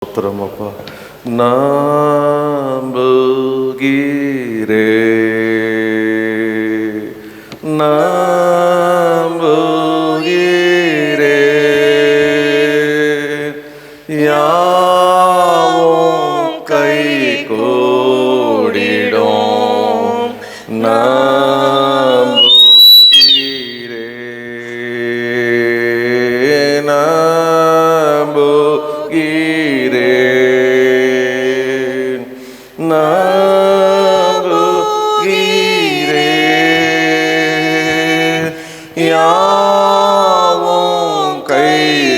ஸ்தோத்திரமப்பா. நம்புகிறேன் யாவும் கைகூடிடும். நம்புகிறேன் யாவும் கைகூடிடும்.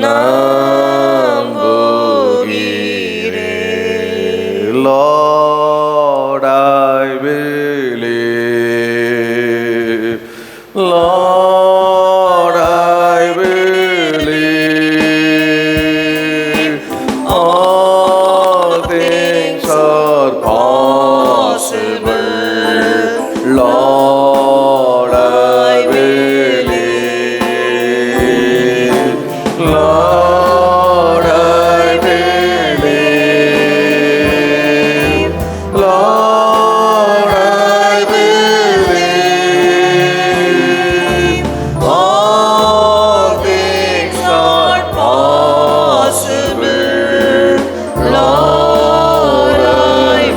நம்புகிறேன். Lord, I believe. Lord, I believe. All things are possible. Lord, I believe. Lord, I believe. Lord, I believe. All things are possible. Lord, I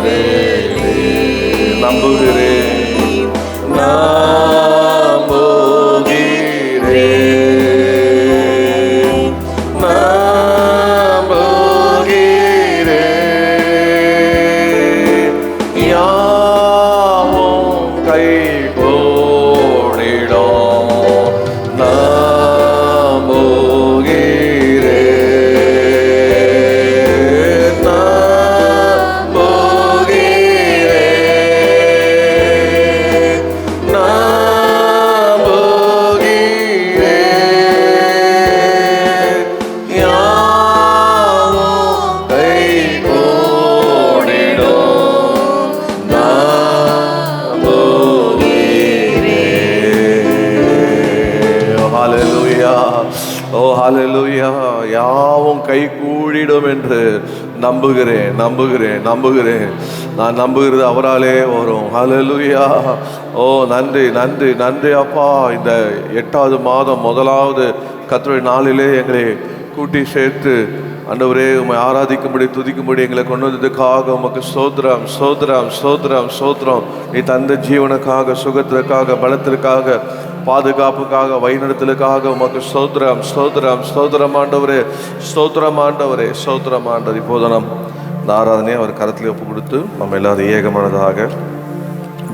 believe. நம்புகிறேன். நம்புகிறேன். நம்புகிறேன் யாவும் கைகூடிடும். நம்புகிறேன். நம்புகிறேன். நம்புகிறேன் யாவும் கைகூடிடும். நம்புகிறேன். ஹல்லேலூயா. ஓ ஹல்லேலூயா. யாவும் கைகூடிடும் என்று நம்புகிறேன். நம்புகிறேன். நம்புகிறேன். நான் நம்புகிறது அவராலே வரும். ஹல்லேலூயா. ஓ நன்றி நன்றி நன்றி அப்பா. இந்த 8வது மாதம் முதலாவது கர்த்தருடைய நாளிலே எங்களை கூட்டி சேர்த்து ஆண்டவரே உம்மை ஆராதிக்கும்படி துதிக்கும்படி எங்களை கொண்டு வந்ததுக்காக உமக்கு ஸ்தோத்திரம் ஸ்தோத்திரம் ஸ்தோத்திரம் ஸ்தோத்திரம். நீ தந்த ஜீவனுக்காக, சுகத்திற்காக, பலத்திற்காக, பாதுகாப்புக்காக, வழிநடத்தலுக்காக உமக்கு ஸ்தோத்திரம் ஸ்தோத்திரம் ஸ்தோத்திரம் ஆண்டவரே. ஸ்தோத்திரம் ஆண்டவரே. ஸ்தோத்திரம் ஆண்டவர். இப்போது நம் இந்த ஆராதனையை அவர் கரத்தில் ஒப்பு கொடுத்து நம்ம எல்லாரும் ஏகமானதாக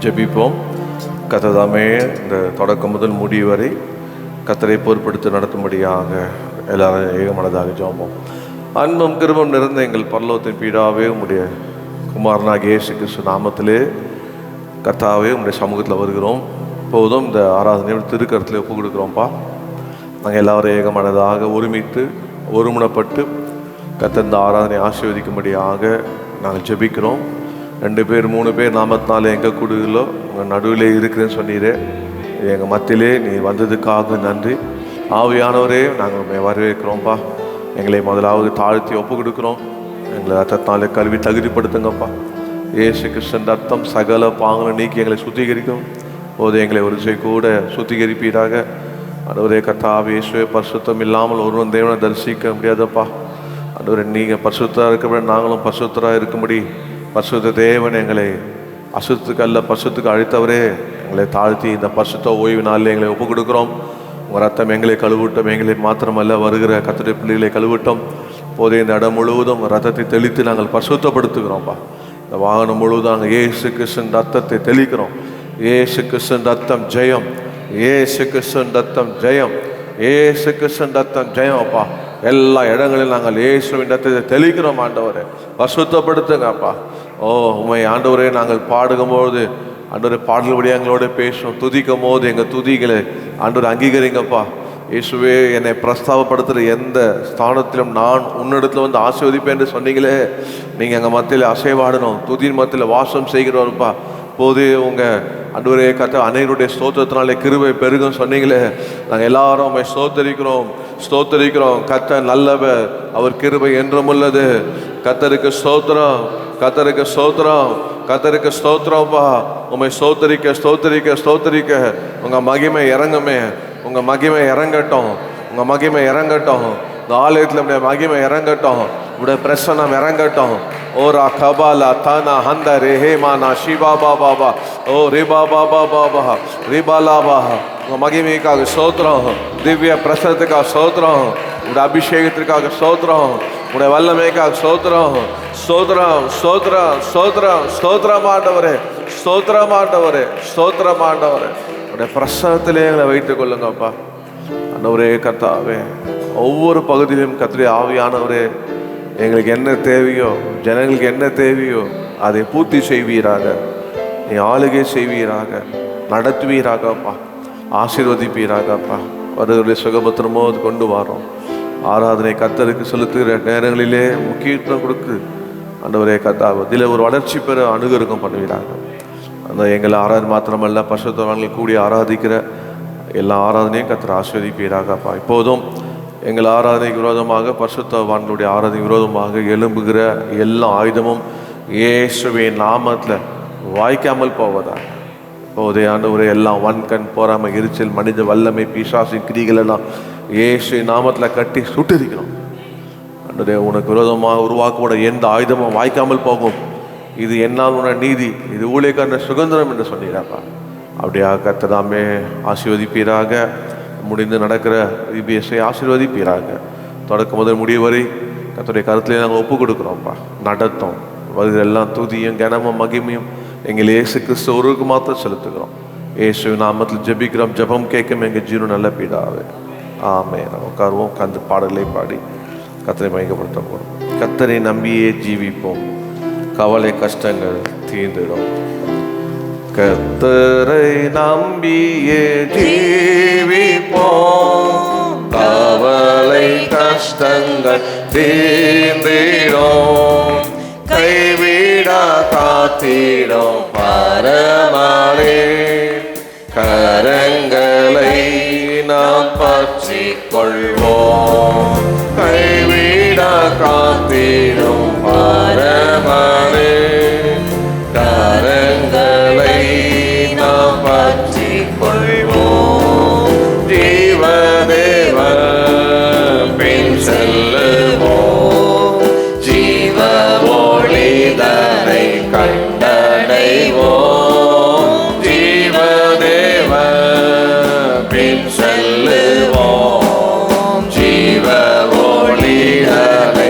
ஜெபிப்போம். கர்த்தர் தாமே இந்த தொடக்கம் முதல் முடிவு வரை கர்த்தரை பொறுப்படுத்தி நடத்தும்படியாக எல்லாரும் ஏகமானதாக ஜெபிப்போம். அன்பும் கிருபையும் நிறைந்த எங்கள் பரலோகத்தின் பிதாவே, உம்முடைய குமாரனாகிய இயேசு கிறிஸ்து நாமத்திலே கர்த்தாவே உம்முடைய சமூகத்தில் வருகிறோம். இப்போதும் இந்த ஆராதனையை திருக்கரத்தில் ஒப்பு கொடுக்குறோம்ப்பா. நாங்கள் எல்லாரும் ஏகமானதாக ஒருமித்து ஒருமுனப்பட்டு கர்த்தர் இந்த ஆராதனை ஆசீர்வதிக்கும்படியாக நாங்கள் ஜெபிக்கிறோம். 2 பேர் 3 பேர் நாமத்தினால எங்கள் கூடுதலோ உங்கள் நடுவிலே இருக்கிறேன்னு சொன்னீரே. எங்கள் மத்தியிலே நீ வந்ததுக்காக நன்றி. ஆவியானவரே, நாங்கள் உண்மை வரவேற்கிறோம்ப்பா. எங்களை முதலாவது தாழ்த்தி ஒப்பு கொடுக்குறோம். எங்களை ரத்தத்தினாலே கல்வி தகுதிப்படுத்துங்கப்பா. இயேசு கிறிஸ்துவின் ரத்தம் சகல பாவங்களை நீக்கி எங்களை சுத்திகரிக்கும் போது எங்களை ஒரு கூட சுத்திகரிப்பீராக. ஆண்டவரே கர்த்தாவே இயேசுவே, பரிசுத்தம் இல்லாமல் ஒருவன் தேவனை தரிசிக்க முடியாதப்பா. ஆண்டவரே, நீங்கள் பரிசுத்தராக இருக்கிறபடி நாங்களும் பரிசுத்தராக இருக்கும்படி பரிசுத்த தேவன் எங்களை அசுத்தத்துக்கு அல்ல பரிசுத்துக்கு அழைத்தவரே, எங்களை தாழ்த்தி இந்த பரிசுத்த ஓய்வு நாளில் எங்களை ஒப்பு கொடுக்குறோம். உங்கள் ரத்தம் எங்களை கழுவிட்டோம். எங்களை மாத்திரமல்ல, வருகிற கர்த்தருடைய பிள்ளைகளை கழுவிட்டோம். போதே இந்த இடம் முழுவதும் ரத்தத்தை தெளித்து நாங்கள் பரிசுத்தப்படுத்துகிறோம்ப்பா. இந்த வாகனம் முழுவதும் நாங்கள் இயேசு கிறிஸ்துவின் ரத்தத்தை தெளிக்கிறோம். இயேசு கிறிஸ்துவின் ரத்தம் ஜெயம். இயேசு கிறிஸ்துவின் ரத்தம் ஜெயம். இயேசு கிறிஸ்துவின் ரத்தம் ஜெயம் அப்பா. எல்லா இடங்களிலும் நாங்கள் இயேசுவின் ரத்தத்தை தெளிக்கிறோம். ஆண்டவரே பரிசுத்தப்படுத்துங்கப்பா. ஓ உண்மை ஆண்டவரே, நாங்கள் பாடுகும்போது ஆண்டவரே பாடல்படி எங்களோட பேசணும். துதிக்கும் போது எங்கள் துதிகளை ஆண்டவரை அங்கீகரிங்கப்பா. இயேசுவே, என்னை பிரஸ்தாபப்படுத்துகிற எந்த ஸ்தானத்திலும் நான் உன்னிடத்தில் வந்து ஆசீர்வதிப்பேன் என்று சொன்னீங்களே. நீங்கள் எங்கள் மத்தியில் அசைவாடணும். துதியின் மத்தியில் வாசம் செய்கிறவருப்பா. போது உங்கள் ஆண்டவரே கர்த்தர் அநேகருடைய ஸ்தோத்திரத்தினாலே கிருபை பெருகும் சொன்னீங்களே. நாங்கள் எல்லாரும் உம்மை ஸ்தோத்தரிக்கிறோம், ஸ்தோத்தரிக்கிறோம். கர்த்தர் நல்லவர், அவர் கிருபை என்றும் உள்ளது. கர்த்தருக்கு ஸ்தோத்திரம், கர்த்தருக்கு ஸ்தோத்திரம், கர்த்தருக்கு ஸ்தோத்திரம்ப்பா. உம்மை ஸ்தோத்தரிக்க ஸ்தோத்தரிக்க ஸ்தோத்தரிக்க உங்க மகிமை இறங்குமே, உங்க மகிமை இறங்கட்டும், உங்க மகிமை இறங்கட்டும். இந்த ஆலயத்தில் உடைய மகிமை இறங்கட்டும், உடைய பிரசனம் இறங்கட்டும். ஓரா கபாலா தானா ஹந்த ரேஹேமானா ஷிபா பாபா ஓ ரிபா பாபா பாபா ரிபாலா பாபா. உங்க மகிமைக்காக ஸ்தோத்திரம், திவ்ய பிரசனத்துக்காக ஸ்தோத்திரம், உடைய அபிஷேகத்திற்காக ஸ்தோத்திரம், உடைய வல்லமைக்காக ஸ்தோத்திரம், ஸ்தோத்திரம் ஸ்தோத்திரம் ஸ்தோத்திரம் ஸ்தோத்திரம் ஆண்டவரே, ஸ்தோத்திரம் ஆண்டவரே, ஸ்தோத்திரம் ஆண்டவரே. உடைய பிரசனத்திலே எங்களை வைத்துக் கொள்ளுங்கப்பா. ஆண்டவரே கர்த்தாவே, ஒவ்வொரு பகுதியிலும் கர்த்தருடைய ஆவியானவரே எங்களுக்கு என்ன தேவையோ, ஜனங்களுக்கு என்ன தேவையோ அதை பூர்த்தி செய்வீராக. நீ ஆளுகை செய்வீராக, நடத்துவீராகப்பா, ஆசீர்வதிப்பீராகப்பா. வருவதை சுகபத்திரமோது கொண்டு வரோம். ஆராதனை கர்த்தருக்கு செலுத்துகிற நேரங்களிலே முக்கியத்துவம் கொடுக்கு ஆண்டவரே கர்த்தாவே. இதில் ஒரு வளர்ச்சி பெற அனுகிரகம் பண்ணுவீராக. அந்த எங்களை ஆராதனை மாத்திரமல்ல, பரிசுத்தவான்கள் கூடி ஆராதிக்கிற எல்லா ஆராதனையும் கர்த்தர் ஆசீர்வதிப்பீராகப்பா. இப்போதும் எங்கள் ஆராதனைக்கு விரோதமாக, பரிசுத்தவான்களுடைய ஆராதனைக்கு விரோதமாக எழும்புகிற எல்லா ஆயுதமும் இயேசுவின் நாமத்தில் வாய்க்காமல் போவதாக. இப்போதே ஆண்டவரே எல்லாம் வன்கண், போராமை, எரிச்சல், மனித வல்லமை, பிசாசின் கிரிகள் எல்லாம் இயேசுவின் நாமத்தில் கட்டி சுட்டிருக்கிறோம். ஆண்டவரே உனக்கு விரோதமாக உருவாக்கப்பட எந்த ஆயுதமும் வாய்க்காமல் போகும். இது என்னால் உன நீதி, இது ஊழியக்கான சுதந்திரம் என்று சொன்னீராப்பா. அப்படியாக கர்த்தராமே ஆசீர்வதிப்பீராக. முடிந்து நடக்கிற இபிஎஸ்ஐ ஆசீர்வதிப்பீராக. தொடக்கம் முதல் முடிவு வரை கர்த்தருடைய கருத்திலே நாங்கள் ஒப்பு கொடுக்குறோம்ப்பா. நடத்தோம். வருகிற எல்லாம் துதியும் கனமும் மகிமையும் எங்கள் இயேசு கிறிஸ்து ஒருவருக்கு மாத்திரம் செலுத்துகிறோம். இயேசு நாமத்தில் ஜெபிக்கிறோம். ஜெபம் கேட்கும் எங்கள் ஜீவன் நல்ல பிதாவே, ஆமென். நம்ம உட்காருவோம். உட்கார்ந்து பாடலை பாடி கர்த்தரை மகிமைப்படுத்த போகிறோம். கர்த்தரை நம்பியே ஜீவிப்போம், கவலை கஷ்டங்கள் தீர்ந்திடும். கர்த்தரை நம்பியே ஜீவிப்போம், கவலை கஷ்டங்கள் தீர்ந்திடும். கைவிடா காத்திடும் பரமானே, கரங்களை நாம் பற்றி கொள்வோம். கைவிடா காத்திடும் பரமானே, கரங்களை நாம் பற்றி கொள்வோம். ஜீவதேவ பின் செல்லுவோம், ஜீவ ஒளிதனை கண்டடைவோம். ஜீவதேவ பின் செல்லுவோம், ஜீவ ஒளிதனை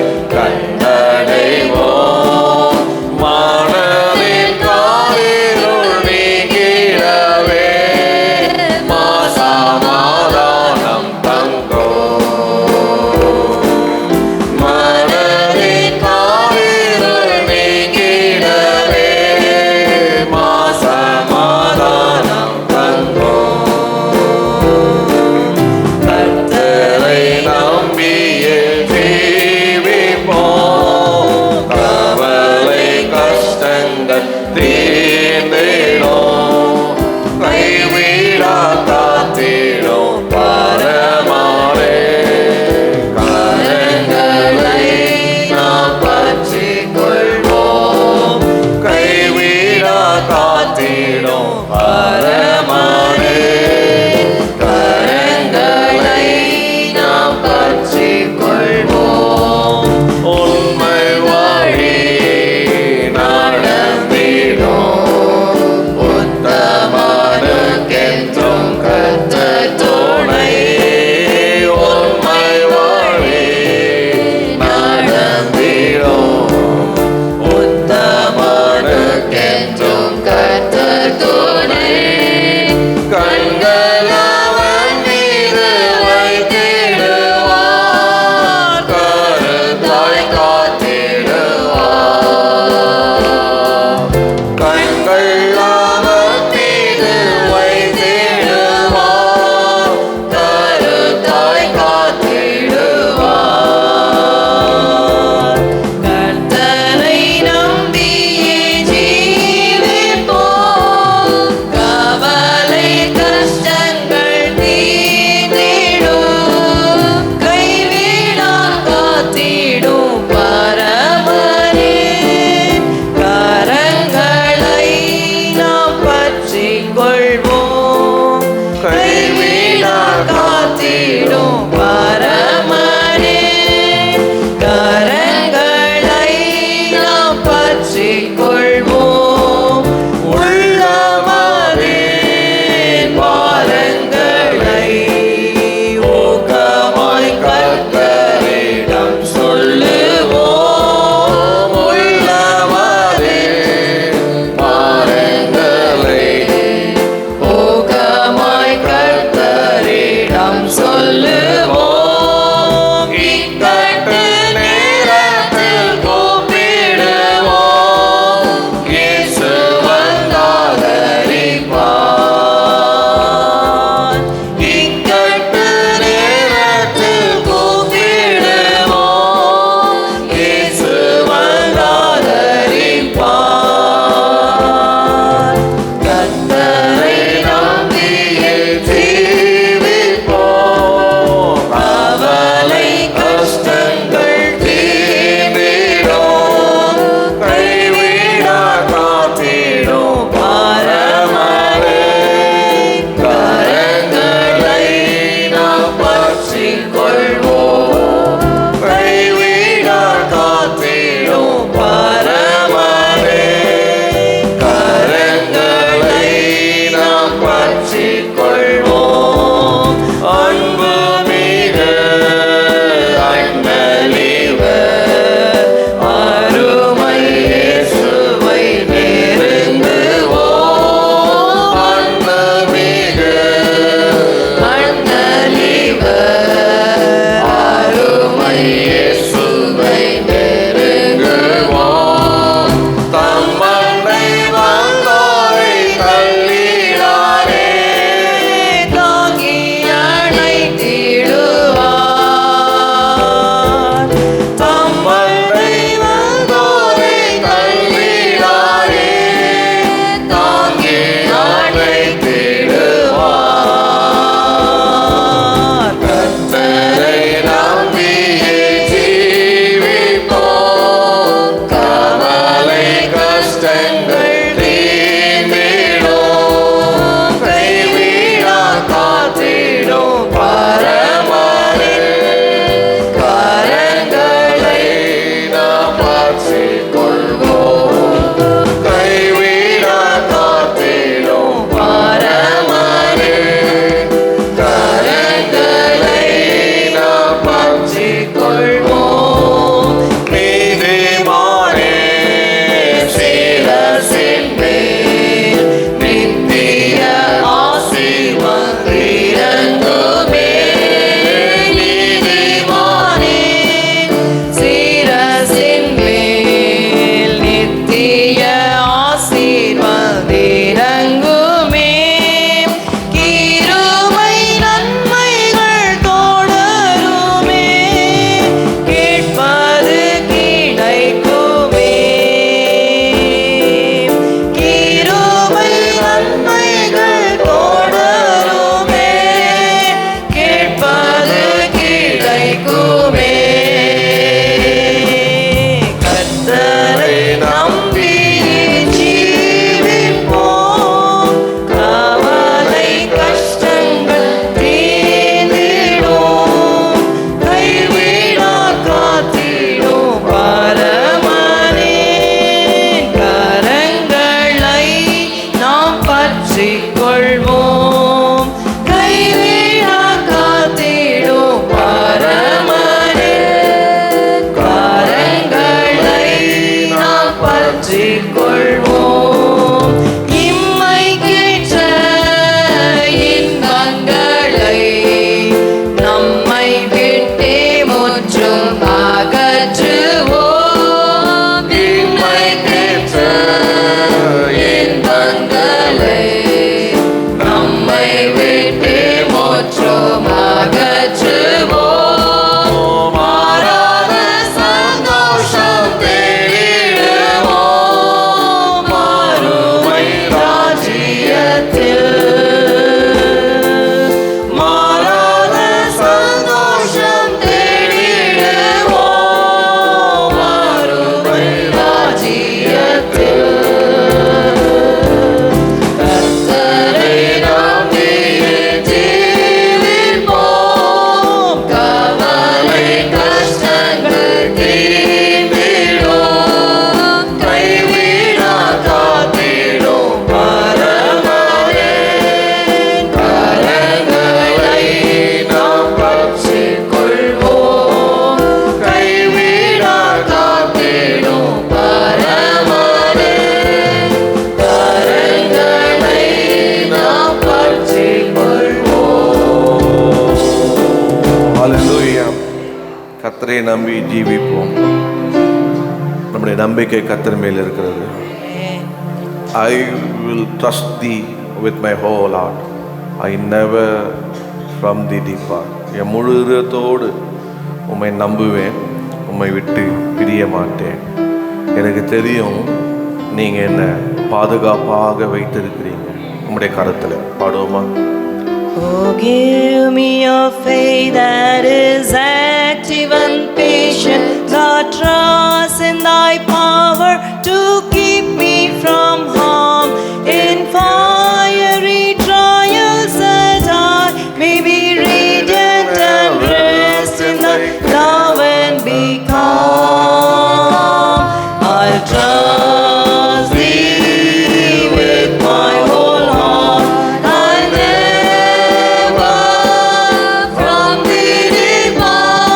இயேசுவை நெருங்குவோம். தம்மண்டை வந்தோரை தள்ளிடாரே, தாங்கி அணைத்திடுவார். தம்மண்டை வந்தோரை தள்ளிடாரே, தாங்கி அணைத்திடுவார். கர்த்தரை நம்பியே ஜீவிப்போம், கவலை கஷ்டங்கள் தீர்ந்திடும், கைவிடா காத்திடும் பரமரின் கரங்களை நாம் பற்றிக் கொள்வோம். கைவிடா காத்திடும் பரமரின் கரங்களை நாம் பற்றிக் கொள்வோம். நீதிமானே சிரசின் மேல் நித்திய ஆசீர்வாதம் இறங்குமே. நீதிமானே சிரசின் மேல் நித்திய ஆசீர்வாதிரங்குமே. கிருபை நன்மைகள் தொடருமே, கேட்பது கிடைக்குமே. கிருபை நன்மைகள் தொடருமே, கேட்பது கிடைக்குமே. கர்த்தரை நம்பி ஜீவிப்போம், கவலை கஷ்டங்கள் தீர்ந்திடும், கைவிடா காத்திடும் பரமரின் கரங்களை நாம் பற்றிக் கொள்வோம். கைவிடா காத்திடும் பரமரின் கரங்களை நாம் பற்றிக் கொள்வோம். இம்மைக்கேற்ற இன்பங்களை நம்மை விட்டே முற்றும் அகற்றுவோம். இம்மைக்கேற்ற இன்பங்களை நம்மை விட்டே முற்றும் அகற்றுவோம். மாறாத சந்தோஷம் தேடிடுவோம், மறுமை ராஜ்யத்தில். மாறாத சந்தோஷம் தேடிடுவோம், மறுமை ராஜ்யத்தில். கர்த்தரை நம்பியே ஜீவிப்போம், கவலை கஷ்டங்கள் தீர்ந்திடும், கைவிடா காத்திடும் பரமரின் கரங்களை நாம் பற்றிக் கொள்வோம். கைவிடா காத்திடும் பரமரின் கரங்களை நாம் பற்றிக் கொள்வோம். ஹல்லேலூயா. கர்த்தரை நம்பி ஜீவிப்போம். நம்முடைய நம்பிக்கை கர்த்தர் மேல் இருக்கிறது. I will trust thee with my whole heart. I never from thee depart. என் முழு இதயத்தோடு உம்மை நம்புவேன், உம்மை விட்டு பிரிய மாட்டேன். எனக்கு தெரியும் நீங்க என்ன பாதுகாப்பாக வைத்திருக்கிறீங்க உம்முடைய கரத்துல. பாடுவோமா? Oh, give me your faith that is active and patient. God, trust in thy power to keep me from harm. In fiery trials that I may be radiant and rest in thy love and be calm. I'll trust thee with my whole heart. I'll never from thee depart.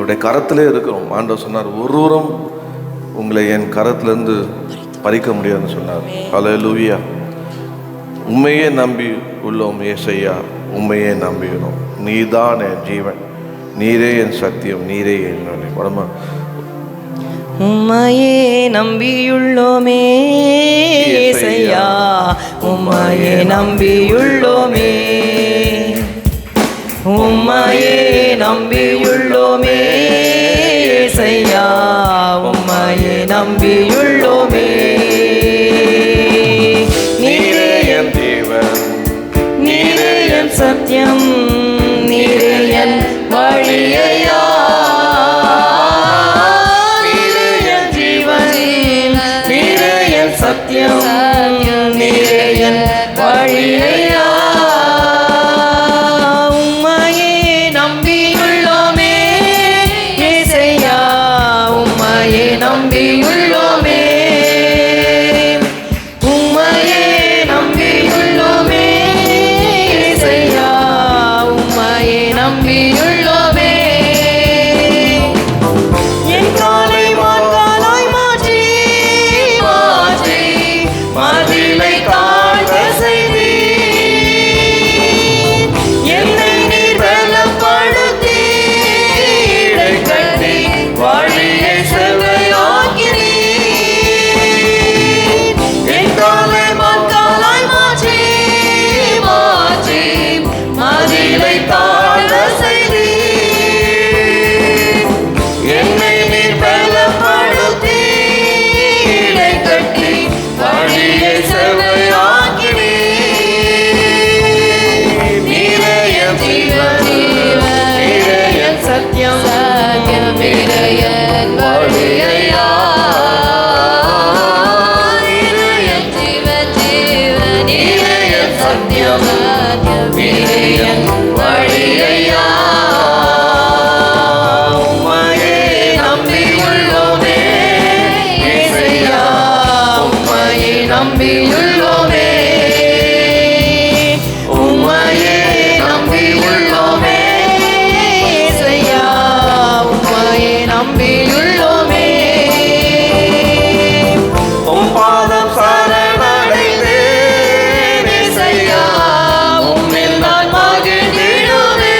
அவருடைய கரத்திலே இருக்கிறோம். ஆண்டவர் சொன்னார், ஒருவரும் உங்களை என் கரத்திலிருந்து பறிக்க முடியாதுன்னு சொன்னார். ஹல்லேலூயா. உண்மையே நம்பி உள்ளோம் ஏசையா, உண்மையே நம்பினோம். நீதான் என் ஜீவன், நீரே என் சத்தியம், நீரே என் வழி. படமா உம்மையே நம்பியுள்ளோமே ஏசையா, உம்மையே நம்பியுள்ளோமே, உம்மையே நம்பியுள்ளோமே ஏசையா, உம்மையே நம்பியுள்ளோமே. நீரே என் தேவன், நீரே என் சத்தியம், நீரே என் வழியையா, நீரே என் ஜீவன், நீரே என் சத்தியம், நீரே என் வழியையா. உம்மையே நம்பியுள்ளோமே ஏசையா, உம்மையே நம்பியுள்ளோமே, உம்மையே நம்பியுள்ளோமே ஏசையா, உம்மையே நம்பியுள்ளோமே. என் காலை மான்காலாய் மாற்றி மாற்றி மதிலை தாழ்த்த செய்தீர். என்னை நீர் பலப்படுத்தி இடை கட்டி வழியை செவ்வையாக்கினீர். என் காலை மான்காலாய் மாற்றி மாற்றி மதிலை தாழ்த்த செய்தீர். என்னை நீர் பலப்படுத்தி இடை கட்டி வழியை செவ்வையாக்கினீர். நீரே என் ஜீவன், நீரே என் சத்தியம், நீரே என் வழியையா. நீரே என் ஜீவன், நீரே என் சத்தியம், நீரே என் வழியையா. உம்மையே நம்பியுள்ளோமே ஏசையா, உம்மையே நம்பியுள்ளோமே, உம்மையே நம்பியுள்ளோமே ஏசையா, உம்மையே நம்பியுள்ளோமே. உம் பாதம் சரணடைந்தேன் ஏசையா, உம்மில் நான் மகிழ்ந்திடுவேன்.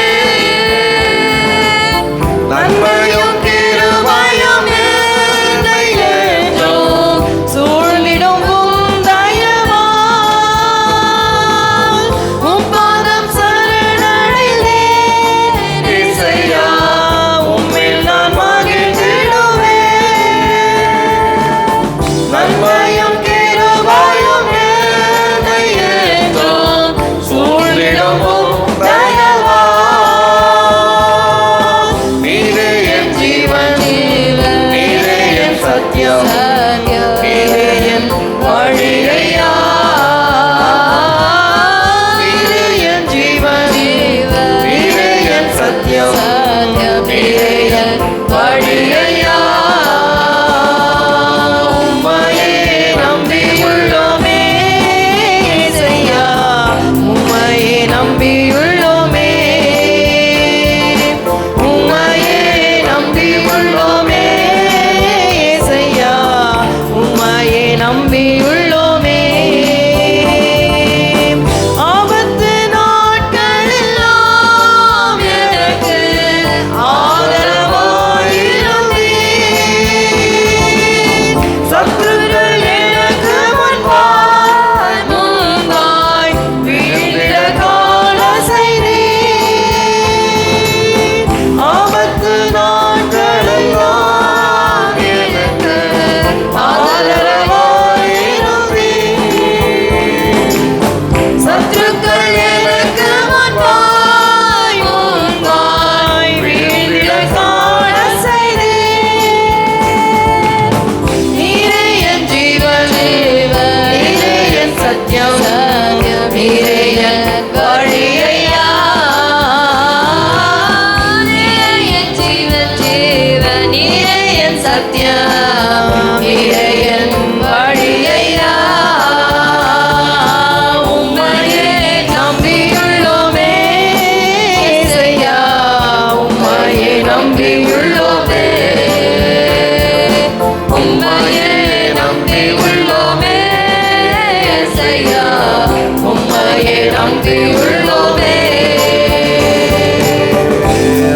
உம்மையே நம்பியுள்ளோமே.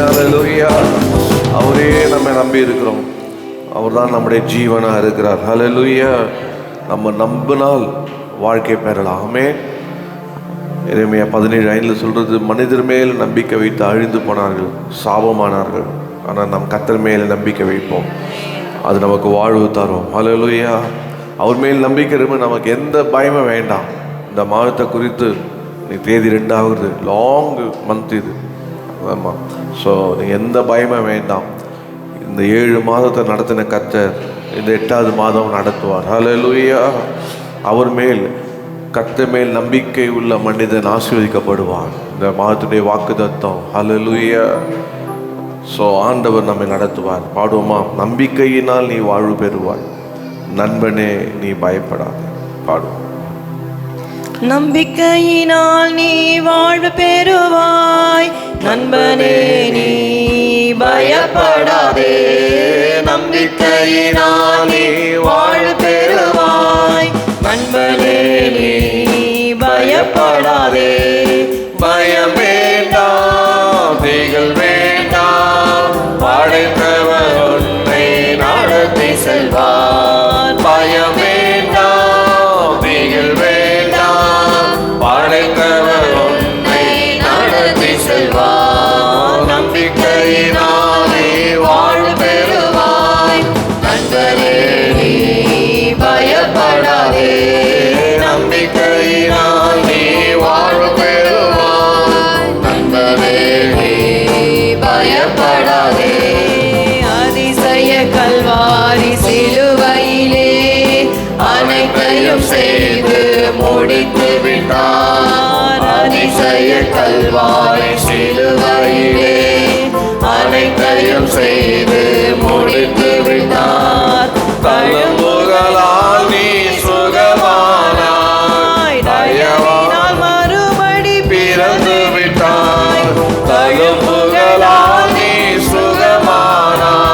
ஹல்லேலூயா. அவரே நம்ம நம்பி இருக்கிறோம். அவர் தான் நம்முடைய ஜீவனா இருக்கிறார். ஹல்லேலூயா. நம்ம நம்பினால் வாழ்க்கை பெறலாம். ஆமென். எரேமியா 17:5 சொல்றது, மனிதர் மேல் நம்பிக்கை வைத்து அழிந்து போனார்கள், சாபமானார்கள். ஆனால் நம் கர்த்தர் மேல் நம்பிக்கை வைப்போம், அது நமக்கு வாழ்வு தரும். ஹல்லேலூயா. அவர் மேல் நம்பிக்கை இருக்கும், நமக்கு எந்த பயமும் வேண்டாம். இந்த மாதத்தை குறித்து நீ தேதி 2 லாங் மந்த் இது. ஆமாம். ஸோ நீங்கள் எந்த பயமும் வேண்டாம். இந்த 7 மாதத்தை நடத்தின கர்த்தர் இந்த 8வது மாதம் நடத்துவார். ஹல்லேலூயா. அவர் மேல், கர்த்தர் மேல் நம்பிக்கை உள்ள மனிதன் ஆசீர்வதிக்கப்படுவான். இந்த மாதத்துடைய வாக்குத்தத்தம். ஹல்லேலூயா. ஸோ ஆண்டவர் நம்மை நடத்துவார். பாடுவோமா? நம்பிக்கையினால் நீ வாழ்வு பெறுவாய், நண்பனே நீ பயப்படாதே. பாடுவோம். நம்பிக்கையினால் நீ வாழ்வு பெறுவாய், நண்பனே நீ பயப்படாதே. நம்பிக்கையினால் நீ வாழ்வு பெறுவாய், நண்பனே நீ பயப்படாதே. பயம் வேண்டாம், திகில் வேண்டாம், படைத்தவர் உன்னை நடத்தி செல்வார். பயம் வேண்டாம், திகில் வேண்டாம், படைத்தவர் உன்னை நடத்தி செல்வார். நம்பிக்கையினால் நீ வாழ்வு பெறுவாய், நண்பனே நீ பயப்படாதே. நம்பிக்கையினால் நீ வாழ்வு பெறுவாய், நண்பனே நீ பயப்படாதே. அதிசய கல்வாரி சிலுவையிலே அனைத்தையும் செய்து முடித்து விட்டார். அதிசய கல்வாரி சிலுவையிலே அனைத்தையும் செய்து முடித்து விட்டார். தழும்புகளால் நீ சுகமானாய், தயவினால் மறுபடி பிறந்து விட்டாய். தழும்புகளால் நீ சுகமானாய்,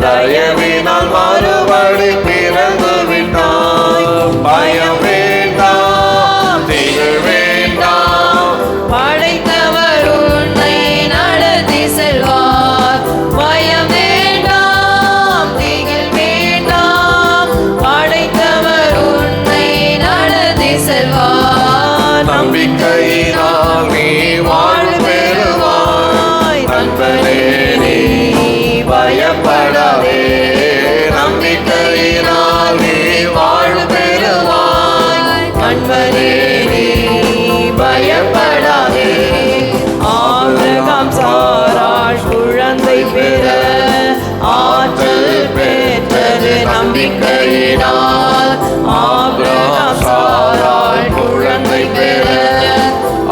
தயவினால் மறுபடி பிறந்து விட்டாய். பயம் வேண்டாம், திகில் வேண்டாம், படைத்தவர் உன்னை நடத்தி செல்வார். பயம் வேண்டாம், திகில் வேண்டாம், படைத்தவர் உன்னை நடத்தி செல்வார். நம்பிக்கையினால் நீ வாழ்வு பெறுவாய், நண்பனே நீ பயப்படாதே. நம்பிக்கையினால் நீ வாழ்வு பெறுவாய், நண்பனே நீ பயப்படாதே. ஆபிரகாம் சாராள் குழந்தை பெற ஆற்றல் பெற்றது நம்பிக்கையினால். ஆபிரகாம் சாராள் குழந்தை பெற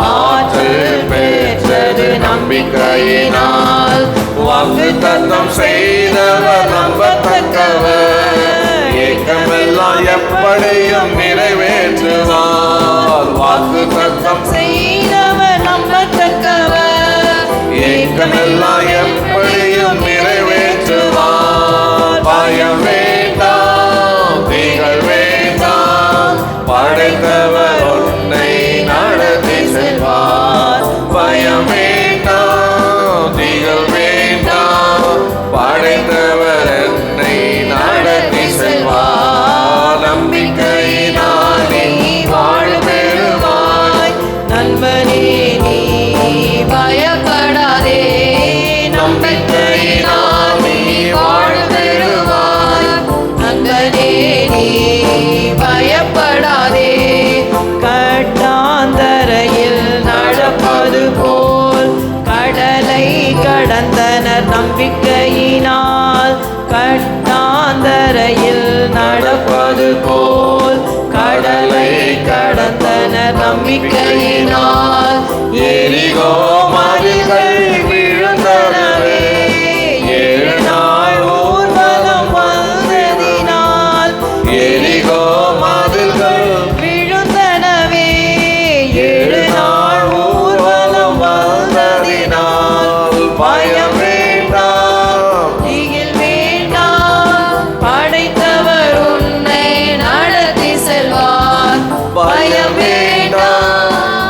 ஆற்றல் பெற்றது நம்பிக்கையினால். வாக்குத்தத்தம் செய்தவர் நம்பத்தக்கவர், ஏக்கமெல்லாம் எப்படியும் நிறைவேற்றுவார். வாக்குத்தத்தம் செய்தவர் நம்பத்தக்கவர், ஏக்கமெல்லாம் எப்படியும் நிறைவேற்றுவார். பயம் வேண்டாம், திகில் வேண்டாம், படைத்தவர் உன்னை நடத்தி செல்வார். பயம் வேண்டாம், திகில் வேண்டாம், படைத்தவர் என்னை நடத்தி செல்வார். நம்பிக்கையினால் நீ வாழ்வு பெறுவாய், நண்பனே நீ பயப்படாதே. நம்பிக்கையினால் நீ வாழ்வு பெறுவாய், நண்பனே நீ பயப்படாதே. கட்டாந்தரையில் நடப்பது போல் கடலை கடந்தனர் நம்பிக்கையினால். கட்டாந்தரையில் நடப்பது போல் கடலை கடந்தனர் நம்பிக்கையினால். எரிகோ மதில்கள் விழுந்தனவே, 7 நாள் ஊர்வலம் வந்ததினால். எரிகோ மதில்கள் விழுந்தனவே 7 நாள் ஊர்வலம் வந்ததினால். பயம் வேண்டாம், திகில் வேண்டாம், படைத்தவர் உன்னை நடத்தி செல்வார். பயம் வேண்டாம்,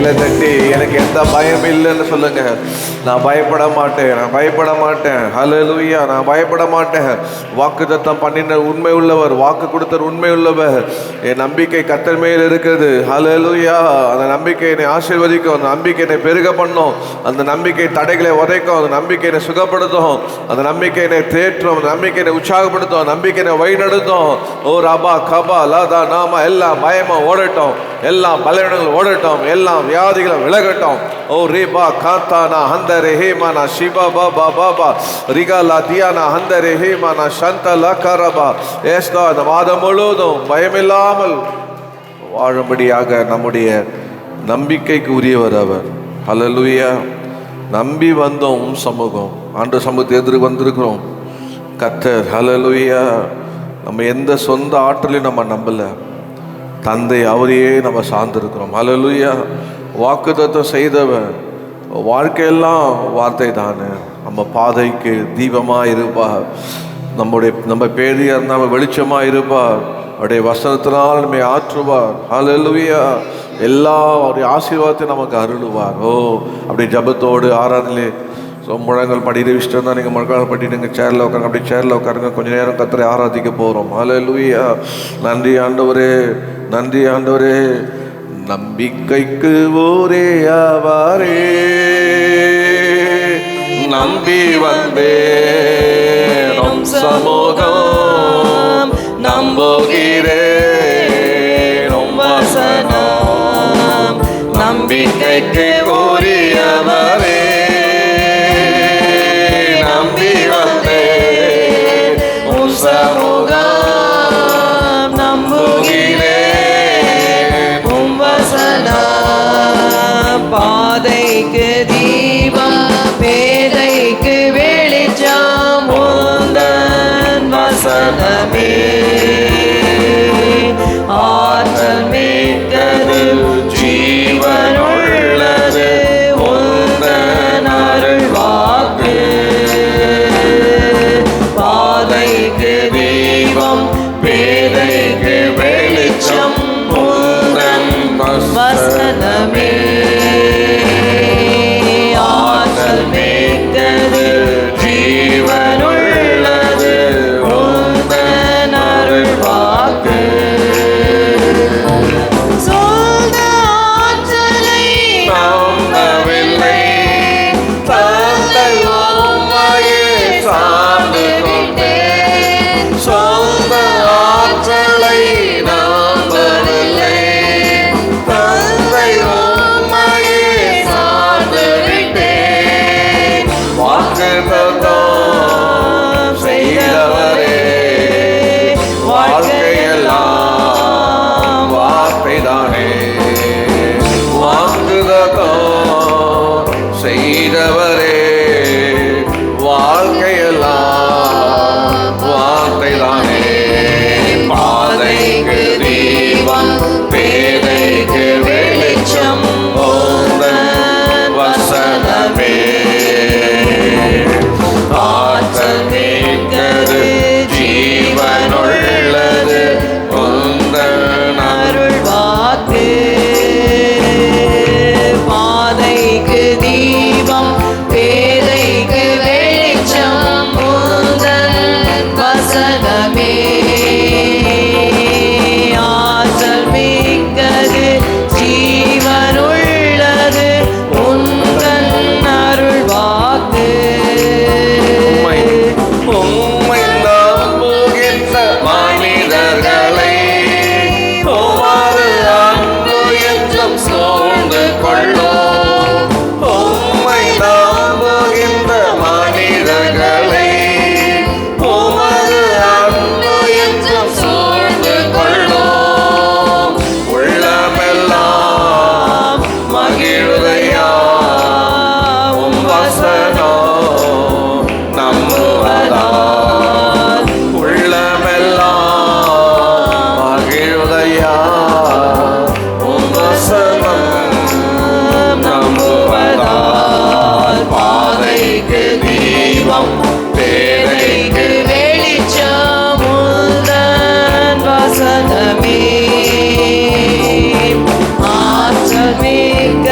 கைகளை தட்டி எனக்கு எந்த பயம் இல்லைன்னு சொல்லுங்க. நான் பயப்பட மாட்டேன், நான் பயப்பட மாட்டேன். ஹல்லேலூயா, நான் பயப்பட மாட்டேன். வாக்குத்தத்தம் பண்ணின உண்மை உள்ளவர், வாக்கு கொடுத்தவர் உண்மை உள்ளவர். என் நம்பிக்கை கர்த்தர் மேல் இருக்குது. ஹல்லேலூயா, அந்த நம்பிக்கை என்னை ஆசீர்வதிக்கும், அந்த நம்பிக்கை என்னை பெருக பண்ணும், அந்த நம்பிக்கை தடைகளை உதைக்கும், அந்த நம்பிக்கை என்னை சுகப்படுத்தும், அந்த நம்பிக்கை என்னை தேற்றும், அந்த நம்பிக்கை என்னை உற்சாகப்படுத்தும், அந்த நம்பிக்கை என்னை வழிநடத்தும். ஓ ரபா கபா லதா நாம எல்லாம் பயமா ஓடட்டும், எல்லாம் பலவீனங்கள் ஓடட்டும், எல்லாம் வியாதிகளை விலகட்டும். ஓ ரேபா காத்தானா ஹந்தரே ஹேமானா சிபா பாபா பாபா ரிகாலா தியானா ஹந்தரே ஹேமானா சந்தலா கரபா. ஏஸ்தா, இந்த மாதம் முழுவதும் பயமில்லாமல் வாழும்படியாக நம்முடைய நம்பிக்கைக்கு உரியவர் அவர். ஹல்லேலூயா. நம்பி வந்தோம் சமூகம், ஆண்டு சமூகத்தை எதிர்த்து வந்திருக்கிறோம். கர்த்தர், ஹல்லேலூயா, நம்ம எந்த சொந்த ஆற்றலையும் நம்ம நம்பல, தந்தை அவரையே நம்ம சார்ந்திருக்கிறோம். ஹல்லேலூயா. வாக்குத்தத்தம் செய்தவன் வாழ்க்கையெல்லாம் வார்த்தை தானே, நம்ம பாதைக்கு தீபமாக இருப்பார். நம்ம பேதியாக இருந்தால் வெளிச்சமாக இருப்பார். அவருடைய வசனத்தினால் நம்மை ஆற்றுவார். ஹல்லேலூயா. எல்லா அவருடைய ஆசீர்வாதத்தை நமக்கு அருளுவார். ஓ, அப்படி ஜபத்தோடு ஆராதனை முழங்கள் படிட்டு விஷயம் தான். நீங்கள் முழங்கால் படிட்டுங்க, சேரில் உட்காருங்க, அப்படி சேரில் உட்காருங்க. கொஞ்சம் நேரம் கர்த்தரை ஆராதிக்க போகிறோம். ஹல்லேலூயா. நன்றி ஆண்டவரே, நன்றி ஆண்டவரே. நம்பிக்கைக்கு ஒரே அவரே, நம்பி வந்தேன் சமூகம், நம்புகிறேன் வசனம். நம்பிக்கைக்கு உரியவரே, நம்பி வந்தேன் சமூகம், நம்புகிறேன் வசனம். பாதைக்கு தீபம், பேதைக்கு வெளிச்சம், உந்தன் வசனமே ஆற்றல் மிக்கது, ஜீவனுள்ளது, உந்தன் அருள் வாக்கு. பாதைக்கு தீபம், பேதைக்கு வெளிச்சம், உந்தன் வசனமே ஆற்றல் மிக்கது, ஜீவனுள்ளது, உந்தன் அருள் வாக்கு. சொந்த ஆற்றலை நம்பவில்லை, தந்தை உம்மையே சார்ந்து கொண்டேன். சொந்த ஆற்றலை நம்பவில்லை, தந்தை உம்மையே சார்ந்து விட்டேன். வாக்குத்தத்தம் செய்தவரே, வாழ்க்கையெல்லாம் வார்த்தைதானே. வாக்குத்தத்தம் செய்தவரே, வாழ்க்கையெல்லாம் வார்த்தைதானே. பாதைக்கு தீபம், பேதைக்கு வெளிச்சம், உந்தன் வசனமே ஆற்றல் மிக்கது, ஜீவனுள்ளது, உந்தன் அருள் வாக்கு. பாதைக்கு தீபம், பேதைக்கு வெளிச்சம், உந்தன் வசனமே ஆற்றல் மிக்கது, ஜீவனுள்ளது, உந்தன் அருள் வாக்கு. உம்மை நம்புகின்ற மனிதர்களை உமது அன்பு என்றும் சூழ்ந்து கொள்ளும். உம்மை நம்புகின்ற மனிதர்களை உமது அன்பு என்றும் சூழ்ந்து கொள்ளும். உள்ளமெல்லாம் மகிழ்வையா உம் வசனம் நம்புவதால். உள்ளமெல்லாம் மகிழ்வையா உம் வசனம் நம்புவதால். பாதைக்கு தீபம், பேதைக்கு வெளிச்சம், உந்தன் வசனமே ஆற்றல் மிக்க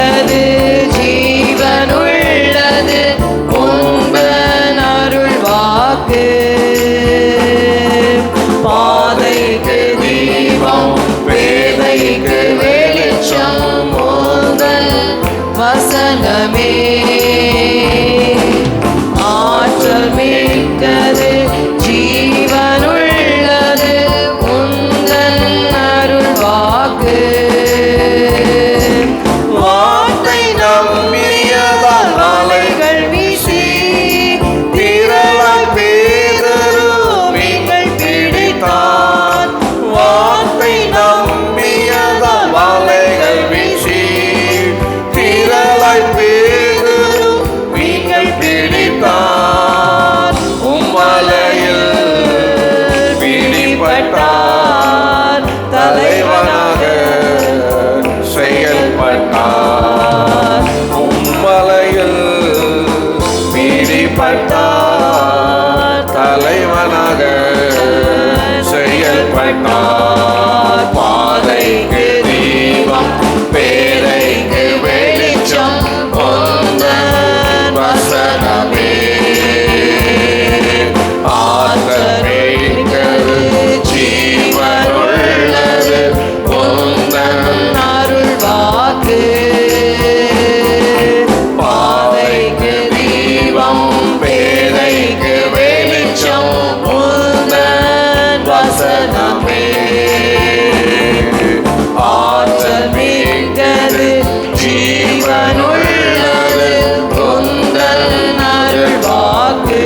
செயல்பட்டார், தலைவனாக செயல்பட்டார். பாதைக்கு தீபம், பேரைக்கு வெளிச்சம், உந்தன் வசனமே ஆற்றல் மிக்கது, ஜீவனுள்ளது, உந்தன் அருள் வாக்கு. பாதைக்கு தீபம், பேதைக்கு வெளிச்சம், உந்தன் வசனமே ஆற்றல் மிக்கது, ஜீவனுள்ளது, உந்தன் அருள் வாக்கு.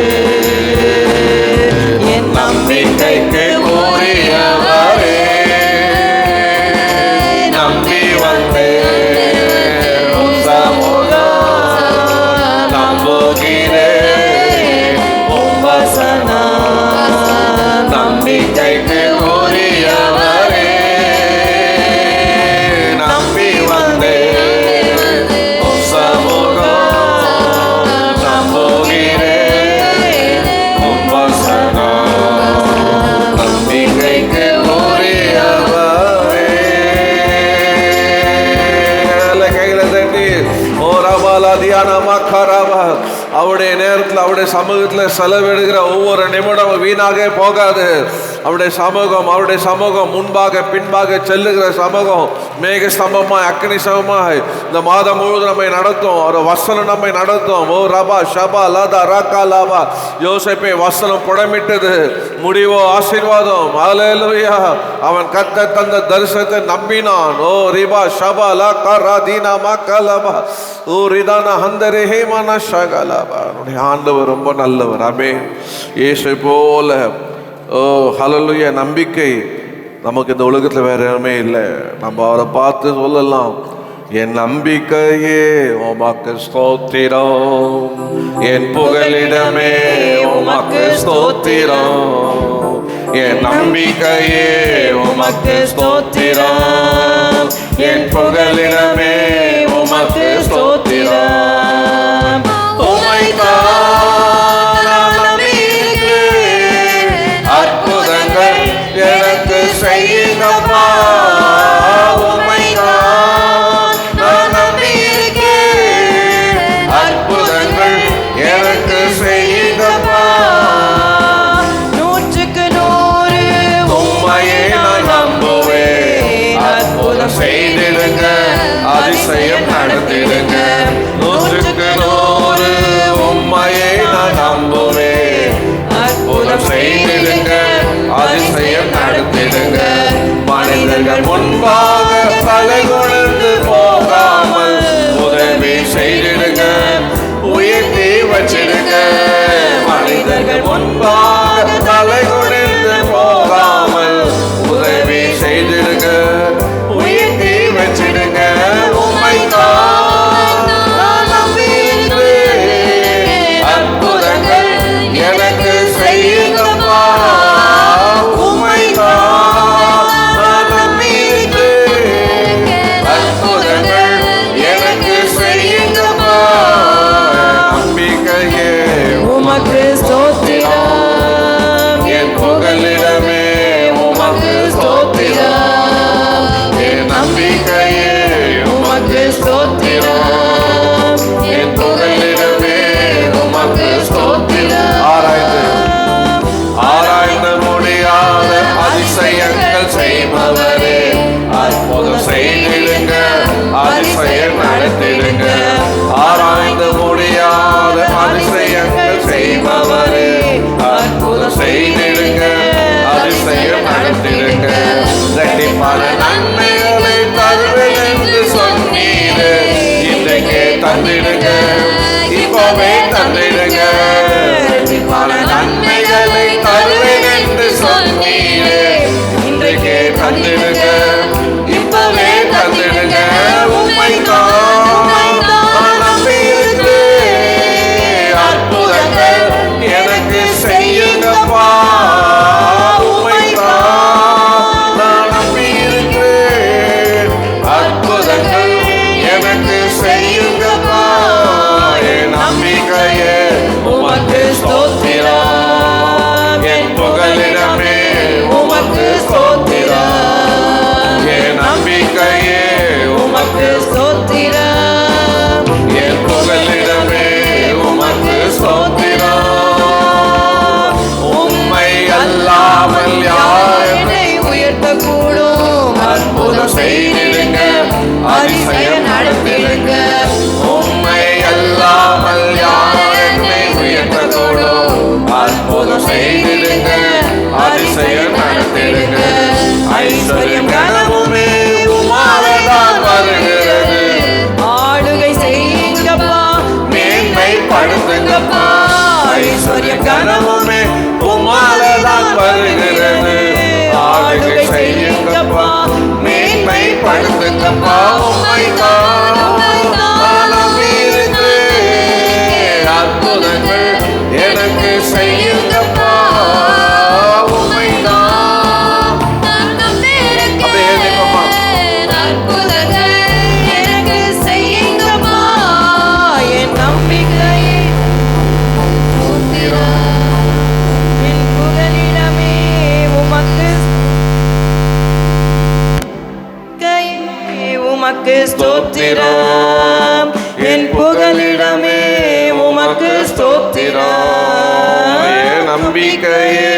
என் நம்பிக்கைக்கு உரியவரே, நம்பி வந்தேன் உம் சமூகம், நம்புகிறேன் உம் வசனம். நம்பிக்கைக்கு உரியவரே, நம்பி வந்தேன் உம் சமூகம், நம்புகிறேன் உம் வசனம். நம்பிக்கைக்கு உரியவரே. கையில தட்டி ஓ ரபாலா தியானமா கராபா. அவருடைய நேரத்தில் அவருடைய சமூகத்தில் செலவிடுகிற ஒவ்வொரு நிமிடமும் வீணாக போகாது. அவருடைய சமூகம் முன்பாக பின்பாக செல்லுகிற சமூகம் மேக ஸ்தம்பமாய் அக்னி ஸ்தம்பமாய் இந்த மாதம் முழுவதும் நம்மை நடத்தும். ஒரு வசனம் நம்மை நடத்தும். ஓ ரபா ஷபா லதா ராக்கா லாபா. யோசேப்பை வசனம் புடமிட்டது, முடிவோ ஆசீர்வாதம். ஹல்லேலூயா. அவன் கர்த்தர் தந்த தரிசனத்தை நம்பினான். ஓ ரிபா ஷபா லா கரா தீனா மக்கலபா ஓ ரிதானா ஹந்தரே ஹேமானா ஷகலபா. நம்முடைய ஆண்டவர் ரொம்ப நல்லவர். ஆமென். இயேசு போல ஓ ஹல்லேலூயா. நம்பிக்கை நமக்கு இந்த உலகத்தில் வேற எதுவுமே இல்லை. நம்ம அவரை பார்த்து சொல்லலாம், என் நம்பிக்கையே உமக்கு ஸ்தோத்திரம், என் புகலிடமே உமக்கு ஸ்தோத்திரம், என் நம்பிக்கையே உமக்கு ஸ்தோத்திரம், என் புகலிடமே உமக்கு ஸ்தோத்திரம். உம்மைத்தான் நான் நம்பியிருக்கிறேன், அற்புதங்கள் எனக்கு செய்யுங்கப்பா. உம்மைத்தான் நான் நம்பியிருக்கிறேன், அற்புதங்கள் எனக்கு செய்யுங்கப்பா. 100க்கு 100 உம்மையே நான் நம்புவேன், அற்புதம் செய்திடுங்க, அதிசயம் நடத்திடுங்க. 100க்கு 100 உம்மையே நான் நம்புவேன், அற்புதம் செய்திடுங்க, அதிசயம் நடத்திடுங்க. மனிதர்கள் முன்பாக தலை குனிந்து போகாமல் உதவி செய்திடுங்க, உயர்த்தி வச்சிடுங்க. மனிதர்கள் முன்பாக தலை குனிந்து போகாமல் உதவி செய்திடுங்க, உயர்த்தி வச்சிடுங்க. உம்மைத்தான் நான் நம்பியிருக்கிறேன், அற்புதங்கள் எனக்கு செய்யுங்கப்பா. உம்மைத்தான் நான் நம்பியிருக்கிறேன், அற்புதங்கள் எனக்கு செய்யுங்கப்பா. நம்பிக்கையே உமக்கு ஸ்தோத்திரம், என் புகலிடமே உமக்கு ஸ்தோத்திரம், என் நம்பிக்கையே உமக்கு ஸ்தோத்திரம், என் புகலிடமே உமக்கு ஸ்தோத்திரம். ஆராய்ந்து முடியாத அதிசயங்கள் செய்பவரே, அற்புதம் செய்திடுங்க, அதிசயம் நடத்திடுங்க. ஆராய்ந்து முடியாத அதிசயங்கள் செய்பவரே, அற்புதம் செய்திடுங்க, அதிசயம் நடத்திடுங்க. இரட்டிப்பான நன்மைகளை தருவேன் என்று சொன்னீரே, இன்றைக்கே தந்திடுங்க, இப்பவே தந்திடுங்க. இரட்டிப்பான நன்மைகளை தருவேன் என்று சொன்னீரே, இன்றைக்கே தந்திடுங்க, இப்பவே தந்திடுங்க. உம்மைத்தான் நான் நம்பியிருக்கிறேன், அற்புதங்கள் எனக்கு செய்யுங்கப்பா. உம்மைத்தான் நான் நம்பியிருக்கிறேன், அற்புதங்கள் எனக்கு செய்யுங்கப்பா. என் நம்பிக்கையே உமக்கு கனவுமே உம்மாலதான் வருகிறது. ஆளுகை செய்யுங்கப்பா, மேன்மைப்படுத்துங்கப்பா, உம்மை நம்பியிருந்து அற்புதங்கள் எனக்கு செய்யுங்கப்பா, உம்மை ஸ்தோத்திரம், என் புகலிடமே உமக்கு ஸ்தோத்திரம். என் நம்பிக்கையே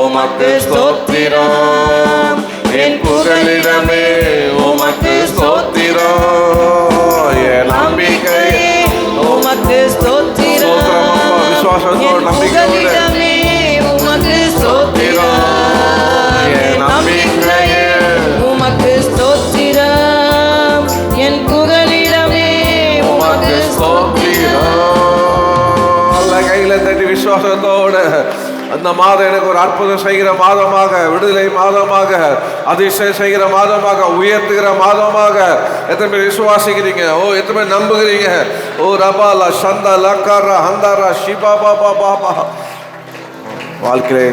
உமக்கு ஸ்தோத்திரம், என் புகலிடமே உமக்கு ஸ்தோத்திரம். என் நம்பிக்கையே உமக்கு ஸ்தோத்திரம், விசுவாசத்தோடு நம்பிக்கையோடு உமக்கு ஸ்தோத்திரம். என் நம்பிக்கையே உமக்கு ஸ்தோத்திரம், என் புகலிடமே உமக்கு ஸ்தோத்திரம். கையில தட்டி விசுவாசத்தோட அந்த மாதம் எனக்கு ஒரு அற்புதம் செய்கிற மாதமாக, விடுதலை மாதமாக, அதிசயம் செய்கிற மாதமாக, உயர்த்துகிற மாதமாக எத்தனை பேர் விசுவாசிக்கிறீங்க? ஓ எத்தனை பேர் நம்புகிறீங்க? ஓ ரபாலா சந்தா லக்காரா ஹந்தாரா ஷிபா பாபா பாபா. வாழ்க்கையை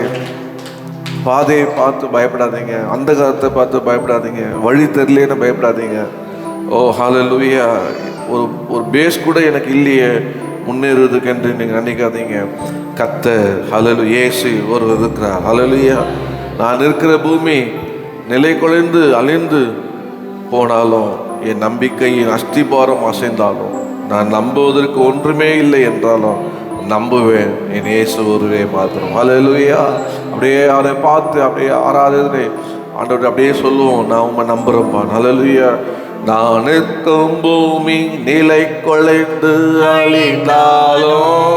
பாதையை பார்த்து பயப்படாதீங்க, அந்த காலத்தை பார்த்து பயப்படாதீங்க, வழி தெரியலேன்னு பயப்படாதீங்க. ஓ ஹல்லேலூயா. ஒரு பேஸ் கூட எனக்கு இல்லையே முன்னேறுவதுக்கு என்று நீங்கள் நினைக்காதீங்க. கர்த்தர் ஹல்லேலூயா, இயேசு ஒருவர் இருக்கிறார். ஹல்லேலூயா. நான் இருக்கிற பூமி நிலை குலைந்து அழிந்து போனாலும், என் நம்பிக்கையின் அஸ்திபாரம் அசைந்தாலும், நான் நம்புவதற்கு ஒன்றுமே இல்லை என்றாலும் நம்புவேன், என் இயேசு ஒருவே மாத்திரம். ஹல்லேலூயா. அப்படியே அவரை பார்த்து அப்படியே ஆராதனை ஆண்டவர் அப்படியே சொல்லுவோம், நான் உண்மை நம்புறேன்ப்பா. ஹல்லேலூயா. நான் நிற்கும் பூமி நிலை குலைந்து அழிந்தாலும்,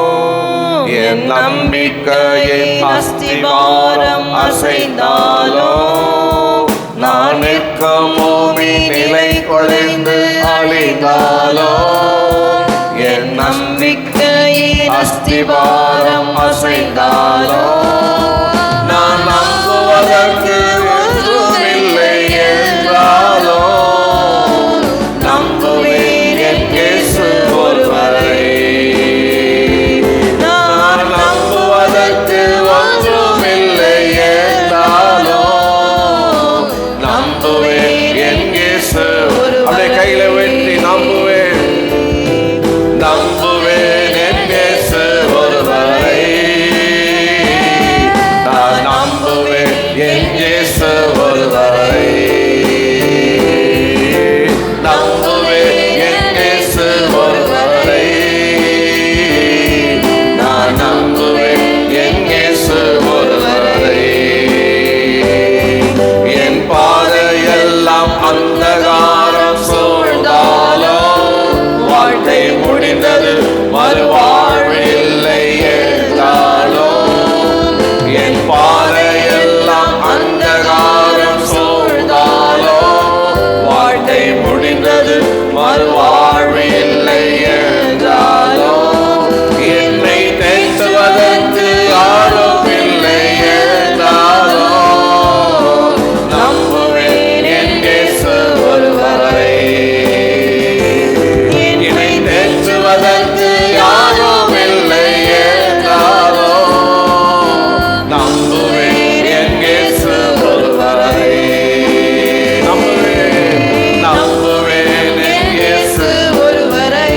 என் நம்பிக்கையின் அஸ்திவாரம் அசைந்தாலும், நான் நிற்கும் பூமி நிலை குலைந்து அழிந்தாலும், என் நம்பிக்கையின் அஸ்திவாரம் அசைந்தாலும், நான் நம்புவதற்கு ஒன்றுமில்லை என்றாலும் நம்புவேன் என் இயேசு ஒருவரை. நான் நம்புவதற்கு ஒன்றுமில்லை என்றாலும் நம்புவேன் என் இயேசு. அப்படியே கையில வெட்டி நம்புவேன், நம்புவேன் என் இயேசு ஒருவரை. நான் நம்புவேன் என் இயேசு ஒருவரை. நம்புவேன் என் இயேசு ஒருவரை. நான் நம்புவேன் என் இயேசு ஒருவரை. என் பாதையெல்லாம் அந்தகாரம் சூழ்ந்தாலும், வாழ்க்கை முடிந்தது மறுவாழ்வு இல்லை என்றாலும், என் பாதையெல்லாம் அந்தகாரம் சூழ்ந்தாலும், வாழ்க்கை முடிந்தது மறுவாழ்வு இல்லை என்றாலும், என்னை தேற்றுவதற்கு யாரும் இல்லை என்றாலும் நம்புவேன் என் இயேசு ஒருவரை. என்னை தேற்றுவதற்கு யாரும் இல்லை என்றாலும் நம்புவேன் என் இயேசு ஒருவரை. நம்புவேன், நம்புவேன் என் இயேசு ஒருவரை.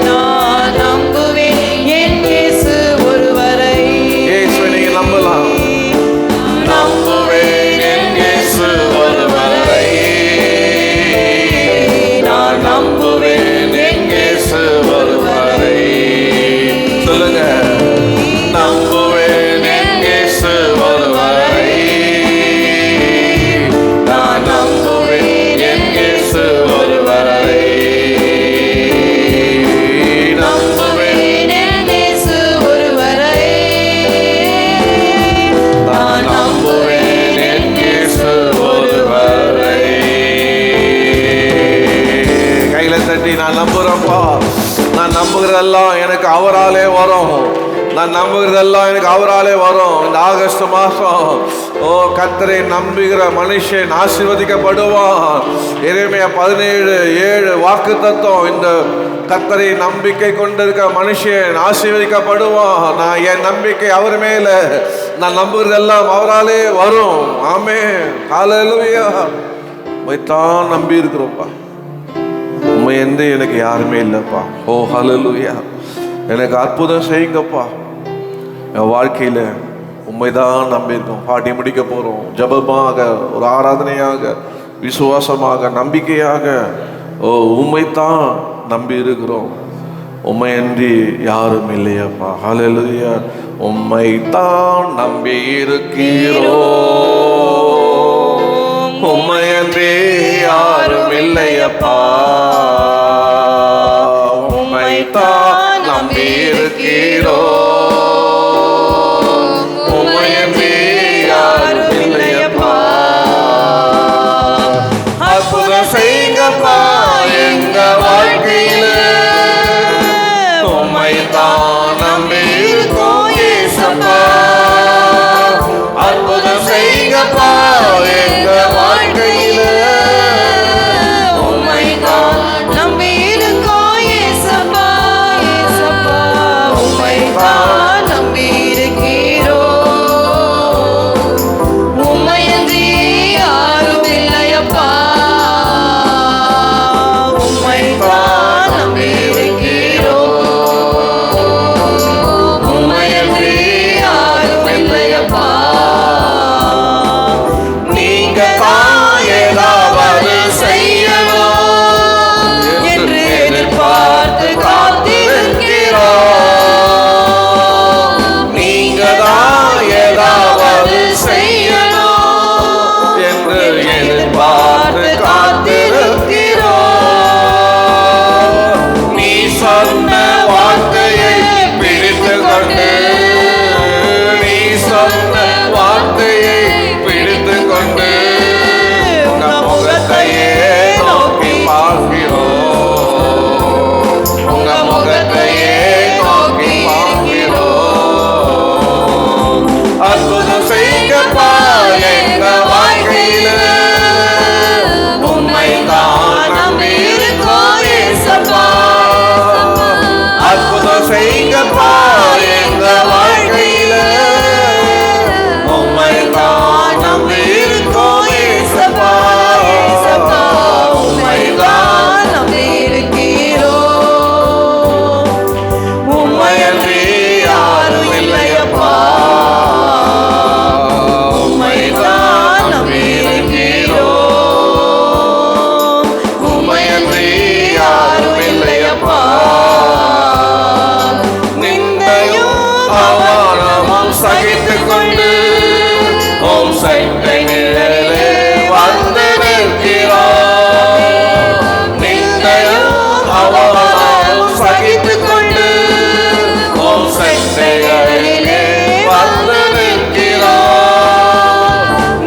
நான் நம்புவேன் என் இயேசு ஒருவரை. இயேசுவை நீங்க நம்பலாம். நம்புவேன் என் இயேசு ஒருவரை. நான் நம்புவேன் என் இயேசு ஒருவரை. சொல்லுங்க, நம்புவேன் என் இயேசு ஒருவரை. நான் நம்புவேன் என் இயேசு ஒருவரை. நம்புவேன் என் இயேசு ஒருவரை. நான் நம்புவேன் என் இயேசு ஒருவரை. கையில தட்டி நான் நம்புறேன்ப்பா, நான் நம்புகிறேன் நம்புகிறதெல்லாம் எனக்கு அவராலே வரும். நான் நம்புகிறதெல்லாம் எனக்கு அவராலே வரும். இந்த ஆகஸ்ட் மாதம் கர்த்தரை நம்புகிற மனுஷன் ஆசீர்வதிக்கப்படுவான். எரேமியா 17:7 வாக்கு தத்துவம். இந்த கர்த்தரை நம்பிக்கை கொண்டிருக்க மனுஷன் ஆசீர்வதிக்கப்படுவான். நான் என் நம்பிக்கை அவர் மேல, நான் நம்புகிறதெல்லாம் அவராலே வரும். ஆமென். ஹல்லேலூயா. உம்மைத்தான் நம்பி இருக்கிறோம்ப்பா. உண்மை என்று எனக்கு யாருமே இல்லைப்பா. ஓ ஹல்லேலூயா. எனக்கு அற்புதம் செய்யுங்கப்பா. என் வாழ்க்கையில் உண்மைதான் நம்பியிருக்கோம். பாட்டி முடிக்க போகிறோம். ஜபமாக, ஒரு ஆராதனையாக, விசுவாசமாக, நம்பிக்கையாக உண்மைத்தான் நம்பி இருக்கிறோம். உண்மையன்றி யாரும் இல்லையப்பா. ஹல்லேலூயா. உம்மைத்தான் நம்பி இருக்கிறோம். உம்மையன்றி யாரும் இல்லையப்பா. உம்மைத்தான் நம்பி இருக்கிறோம். உம்மையன்றி யாரும் இல்லையப்பா. அற்புதம் செய்யுங்கப்பா எங்க வாழ்க்கையில. உம்மைத்தான் நம்பி இருக்கோம் இயேசப்பா. அற்புதம் செய்யுங்கப்பா எங்க வாழ்க்கையில. உம்மைத்தான் நம்பி இருக்கோம் இயேசப்பா. இயேசப்பா உம்மைத்தான் நம்பி இருக்கிறோம். உம்மையன்றி யாரும் இல்லையப்பா. உம்மைத்தான் நம்பி இருக்கிறோம். உம்மையன்றி யாரும் இல்லையப்பா. நீங்க தான் ஏதாவது செய்யணும் என்று எதிர்பார்த்து காத்திருக்கிறோம். நீங்க தான் ஏதாவது செய்யணும் என்று எதிர்பார்த்து காத்திருக்கிறோம். நீ சொன்ன வார்த்தையை பிடித்து கொண்டு, நீ சொன்ன வார்த்தையை பிடித்து கொண்டு உங்க முகத்தையே நோக்கி பார்க்கிறோம். உங்க முகத்தையே நோக்கி பார்க்கிறோம். அற்புதம் செய்யுங்கப்பா எங்க வாழ்க்கையில. உம்மைத்தான் நம்பி இருக்கோம் இயேசப்பா. அற்புதம் செய்யுங்கப்பா எங்க வாழ்க்கையில. உம்மைத்தான் நம்பி இருக்கோம் இயேசப்பா. இயேசப்பா உம்மைத்தான் நம்பி இருக்கிறோம். உம்மையன்றி யாரும் இல்லையப்பா. உம்மைத்தான் நம்பி இருக்கிறோம். உம்மையன்றி யாரும் இல்லையப்பா. நிந்தையும் அவமானமும் சகித்துக் கொண்டு உம் சட்டை நிழலே வந்து நிற்கிறோம். நிந்தையும் அவமானமும் சகித்துக் கொண்டு உம் சட்டைகளிலே வந்து நிற்கிறோம்.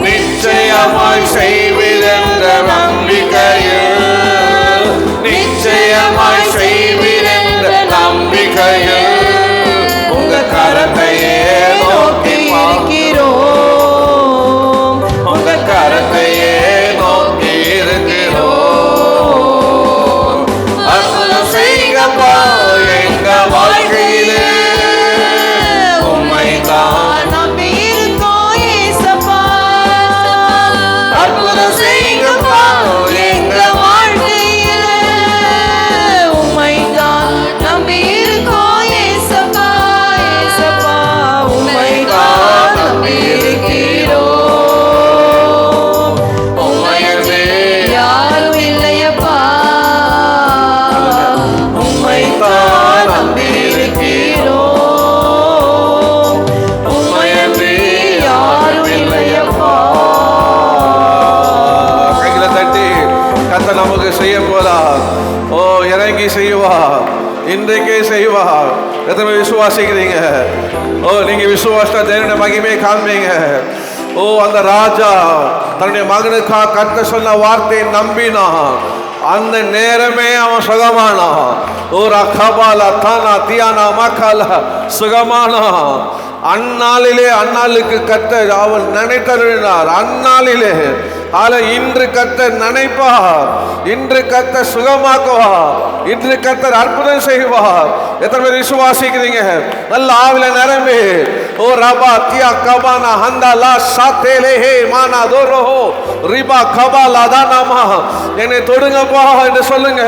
நிச்சயமாய் செய்வீரென்ற நம்பிக்கையில், நிச்சயமாய் செய்வீரென்ற நம்பிக்கையில் உங்க கரத்தையே நோக்கி இருக்கிறோம். உங்க கரத்தையே நோக்கி இருக்கிறோம். அற்புதம் செய்யுங்கப்பா எங்க வாழ்க்கையிலே. உம்மைத்தான் நம்பி இருக்கோம் இயேசப்பா. அற்புதம் செய்யுங்கப்பா எங்க வாழ்க்கையில. உம்மைத்தான் நம்பி இருக்கோம் இயேசப்பா. இயேசப்பா உம்மைத்தான் நம்பி இருக்கிறோம். உம்மையன்றி யாரும் இல்லையப்பா. உம்மைத்தான் நம்பி இருக்கிறோம். உம்மையன்றி யாரும் இல்லையப்பா. கைகளை தட்டி கர்த்தர் நமக்கு செய்ய போறார். இறங்கி செய்வார். இன்றைக்கே செய்வார். எத்தனை விசுவாசிக்கிறீங்க? நீங்க விசுவாச தேவனுடைய மகிமையை காண்பீங்க. அந்த ராஜா தன்னுடைய மகனுக்காக கர்த்தர் சொன்ன வார்த்தையை நம்பினான். அந்த நேரமே அவன் சுகமானான். ஒரு அக்கபால தானா தியானா மக்கால சுகமானான். அந்நாளிலே அந்நாளுக்கு கர்த்தர் அவன் நினைத்தருளினார். அந்நாளிலே இன்று கர்த்தர் நினைப்பார், இன்று கர்த்தர் சுகமாக்குவார், இன்று கர்த்தர் அற்புதம் செய்வார். எத்தனை பேர் விசுவாசிக்கிறீங்க? நல்ல ஆவில நிரம்பி ஓ ரபா தியா கபானா ஹந்தா லா சாத்தேலே ஹே மானா தோரோஹோ ரிபா கபா லதானாமா என்னை தொடுங்கப்பா என்று சொல்லுங்க.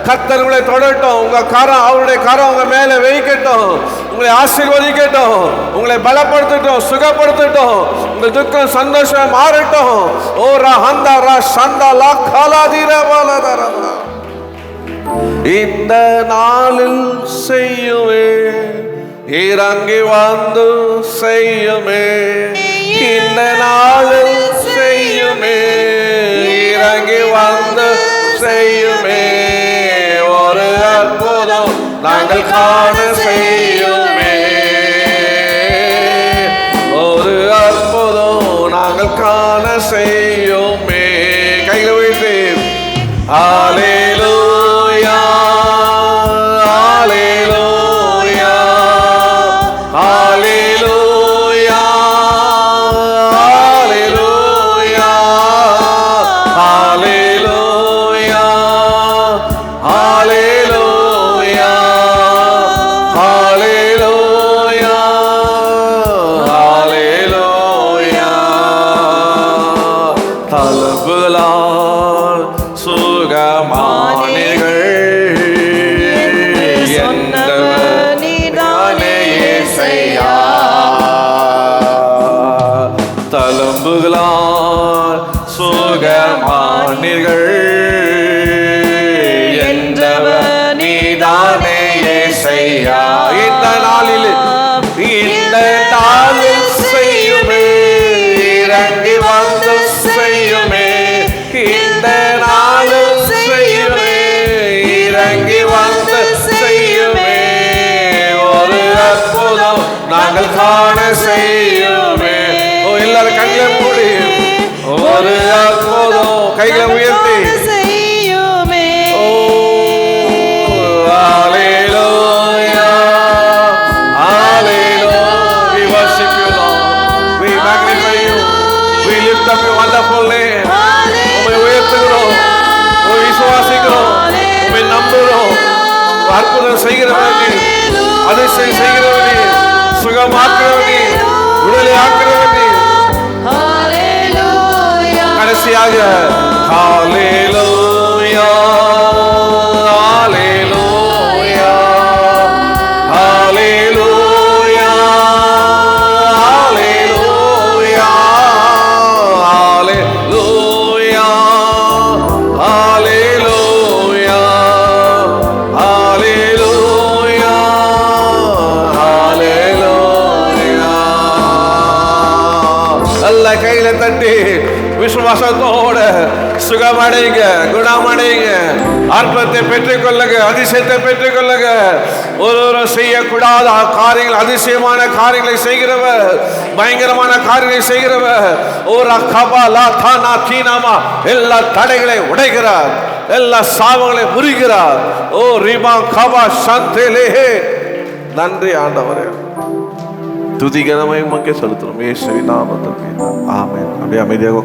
கர்த்தர் உங்களை தொடட்டும். உங்க கரம், அவருடைய கரம் உங்க மேல வைக்கட்டும். உங்களை ஆசீர்வதிக்கட்டும், உங்களை பலப்படுத்தட்டும், சுகப்படுத்தட்டும். உங்க துக்கம் சந்தோஷம் மாறட்டும். ஓ ரஹந்தா ரா சந்தா லா காலாதிரா பாலதரமா இந்த நாளில் செய்யுமே, இறங்கி வந்து செய்யுமே. இந்த நாளில் செய்யுமே, இறங்கி வந்து செய்யுமே. ஒரு அற்புதம் நாங்கள் காண செய்யுமே, ஒரு அற்புதம் நாங்கள் காண செய்யுமே. கையில் வைத்து ஹல்லேலூயா ஹல்லேலூயா ஹல்லேலூயா ஹல்லேலூயா ஹல்லேலூயா ஹல்லேலூயா ஹல்லேலூயா ஹல்லேலூயா. தலபுகளால் சுகமானீர்கள் என்றவர் நீதானே இயேசையா. தலம்புகளால் சுகமானீர்கள் என்றவர் நீதானே இயேசையா. இந்த நாளில் செய்யுமே, இறங்கி வந்து செய்யுமே. இந்த நாளில் செய்யுமே, இறங்கி வந்து செய்யுமே. ஒரு அற்புதம் நாங்கள் காண செய்யுமே. ஓ எல்லாரும் கைகளை மூடி ஒரு அற்புதம் கைகளை உயர்த்தி ஓ ஹல்லேலூயா ஹல்லேலூயா. We worship you Lord, we magnify you, we lift up your wonderful name. உம்மை உயர்த்துகிறோம், உம்மை விசுவாசிக்கிறோம், உம்மை நம்புகிறோம். அற்புதம் செய்கிறவர் நீர், அதிசயம் செய்கிறவர் நீர், சுகமாக்குகிறவர் நீர், விடுதலை ஆக்குகிறவர் நீர். கடைசியாக ஹல்லேலூயா ஹல்லேலூயா ஹல்லேலூயா ஹல்லேலூயா ஹல்லேலூயா ஹல்லேலூயா ஹல்லேலூயா ஹல்லேலூயா. நல்ல கையில தட்டி விசுவாசத்தோட சுகமடைங்க, குணமடைங்க, அற்பத்தை பெற்றுக்கொள்ளுங்க, அதிசயத்தை பெற்றுக்கொள்ளுங்க. ஒரு செய்யக்கூடாத காரியங்கள், அதிசயமான காரியங்களை செய்கிறவர், பயங்கரமான காரியங்களை செய்கிறவர். ஒரு கபாலா தானா தீனாமா எல்லா தடைகளை உடைக்கிறார், எல்லா சாபங்களை முறிக்கிறார். ஓ ரிமா கபா சந்தேலே. நன்றி ஆண்டவரே, துதிகனமை மக்கள் செலுத்துறோம் இயேசுவின் நாமத்தில். ஆமென். அப்படியே அமைதியாக